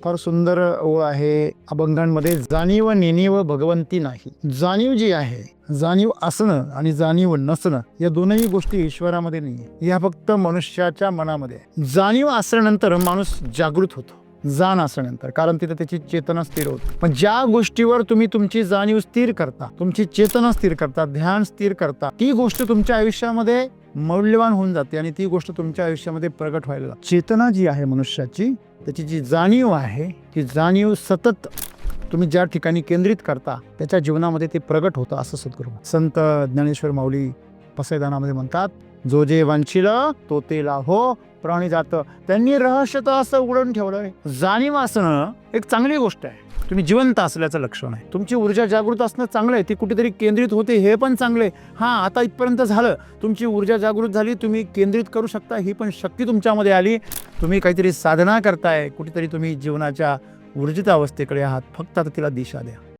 फार सुंदर ओळ आहे अभंगांमध्ये. जाणीव नेणीव भगवंती नाही. जाणीव जी आहे, जाणीव असणं आणि जाणीव नसणं या दोनही गोष्टी ईश्वरामध्ये नाही, या फक्त मनुष्याच्या मनामध्ये आहे. जाणीव असल्यानंतर माणूस जागृत होतो, जाण असल्यानंतर, कारण तिथे त्याची चेतना स्थिर होते. पण ज्या गोष्टीवर तुम्ही तुमची जाणीव स्थिर करता, तुमची चेतना स्थिर करता, ध्यान स्थिर करता, ती गोष्ट तुमच्या आयुष्यामध्ये मौल्यवान होऊन जाते आणि ती गोष्ट तुमच्या आयुष्यामध्ये प्रगट व्हायला लागते. चेतना जी आहे मनुष्याची, त्याची जी जाणीव आहे, ती जाणीव सतत तुम्ही ज्या ठिकाणी केंद्रित करता त्याच्या जीवनामध्ये ते प्रगट होतं, असं सद्गुरू संत ज्ञानेश्वर माऊली पसैदानामध्ये म्हणतात, जो जे वांछिल तो ते लाभो प्राणी जात. त्यांनी रहस्य तर असं उघडून ठेवलंय. जाणीव असणं एक चांगली गोष्ट आहे, तुम्ही जिवंत असल्याचं लक्षण आहे. तुमची ऊर्जा जागृत असणं चांगलं आहे, ती कुठेतरी केंद्रित होते हे पण चांगलं आहे. हां, आता इथपर्यंत झालं, तुमची ऊर्जा जागृत झाली, तुम्ही केंद्रित करू शकता, ही पण शक्ती तुमच्यामध्ये आली. तुम्ही काहीतरी साधना करताय, कुठेतरी तुम्ही जीवनाच्या ऊर्जित अवस्थेकडे आहात, फक्त आता तिला दिशा द्या.